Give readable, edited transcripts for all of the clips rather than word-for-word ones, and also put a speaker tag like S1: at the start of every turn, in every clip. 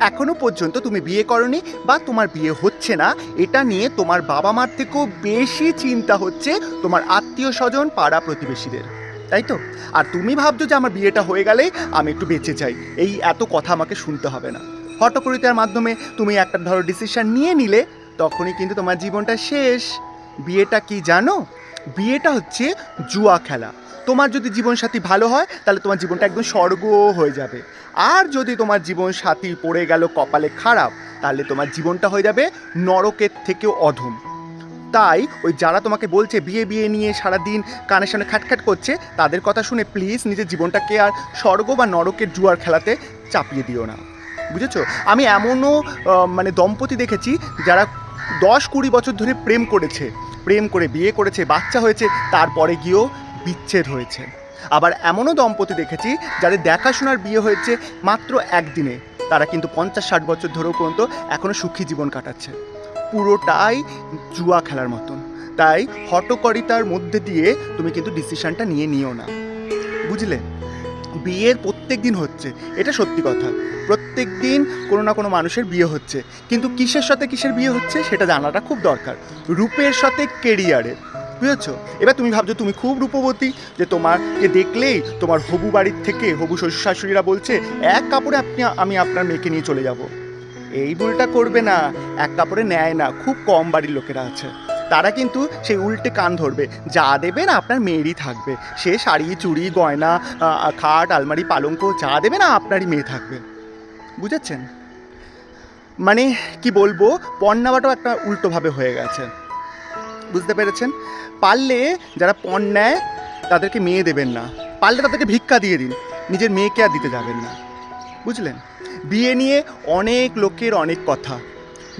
S1: এখনো পর্যন্ত তুমি বিয়ে করনি বা তোমার বিয়ে হচ্ছে না, এটা নিয়ে তোমার বাবা মার থেকেও বেশি চিন্তা হচ্ছে তোমার আত্মীয় স্বজন পাড়া প্রতিবেশীদের, তাই তো? আর তুমি ভাবছো যে আমার বিয়েটা হয়ে গেলেই আমি একটু বেঁচে যাই, এই এত কথা আমাকে শুনতে হবে না। হঠকরিতার মাধ্যমে তুমি একটা ধরো ডিসিশন নিয়ে নিলে, তখনই কিন্তু তোমার জীবনটা শেষ। বিয়েটা কি জানো? বিয়েটা হচ্ছে জুয়া খেলা। তোমার যদি জীবনসাথী ভালো হয় তাহলে তোমার জীবনটা একদম স্বর্গ হয়ে যাবে, আর যদি তোমার জীবনসাথী পড়ে গেল কপালে খারাপ, তাহলে তোমার জীবনটা হয়ে যাবে নরকের থেকেও অধম। তাই ওই যারা তোমাকে বলছে বিয়ে বিয়ে নিয়ে সারাদিন কানের সামনে খ্যাটখ্যাট করছে, তাদের কথা শুনে প্লিজ নিজের জীবনটাকে আর স্বর্গ বা নরকের জুয়ার খেলাতে চাপিয়ে দিও না, বুঝেছো? আমি এমনও মানে দম্পতি দেখেছি যারা 10-20 বছর ধরে প্রেম করেছে, প্রেম করে বিয়ে করেছে, বাচ্চা হয়েছে, তারপরে গিয়েও বিচ্ছেদ হয়েছে। আবার এমনও দম্পতি দেখেছি যাদের দেখাশোনার বিয়ে হয়েছে মাত্র একদিনে, তারা কিন্তু 50-60 বছর ধরেও পর্যন্ত এখনও সুখী জীবন কাটাচ্ছে। পুরোটাই জুয়া খেলার মতন। তাই হঠকারিতার মধ্যে দিয়ে তুমি কিন্তু ডিসিশনটা নিও না, বুঝলে? বিয়ের প্রত্যেক দিন হচ্ছে, এটা সত্যি কথা, প্রত্যেক দিন কোনো না কোনো মানুষের বিয়ে হচ্ছে, কিন্তু কিসের সাথে কিসের বিয়ে হচ্ছে সেটা জানাটা খুব দরকার। রূপের সাথে কেরিয়ারের, বুঝেছো? এবার তুমি ভাবছো তুমি খুব রূপবতী, যে তোমাকে দেখলেই তোমার হবু বাড়ির থেকে হবু শ্বশুর শাশুড়িরা বলছে এক কাপড়ে আমি আপনার মেয়েকে নিয়ে চলে যাব। এই ভুলটা করবে না, এক কাপড়ে নেয় না, খুব কম বাড়ির লোকেরা আছে, তারা কিন্তু সেই উল্টে কান ধরবে, যা দেবে না আপনার মেয়েরই থাকবে, সে শাড়ি চুড়ি গয়না খাট আলমারি পালঙ্ক যা দেবে না আপনারই মেয়ে থাকবে, বুঝেছেন? মানে কি বলবো, পণ নেওয়াটাও একটা উল্টোভাবে হয়ে গেছে, বুঝতে পেরেছেন? পারলে যারা পণ নেয় তাদেরকে মেয়ে দেবেন না, পারলে তাদেরকে ভিক্ষা দিয়ে দিন, নিজের মেয়েকে আর দিতে যাবেন না, বুঝলেন? বিয়ে নিয়ে অনেক লোকের অনেক কথা,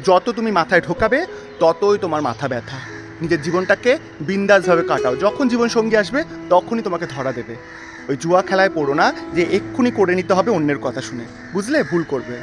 S1: যত তুমি মাথায় ঢোকাবে ততই তোমার মাথা ব্যথা। নিজের জীবনটাকে বিন্দাসভাবে কাটাও, যখন জীবনসঙ্গী আসবে তখনই তোমাকে ধরা দেবে। ওই জুয়া খেলায় পড়ো না যে এক্ষুনি করে নিতে হবে অন্যের কথা শুনে, বুঝলে? ভুল করবে।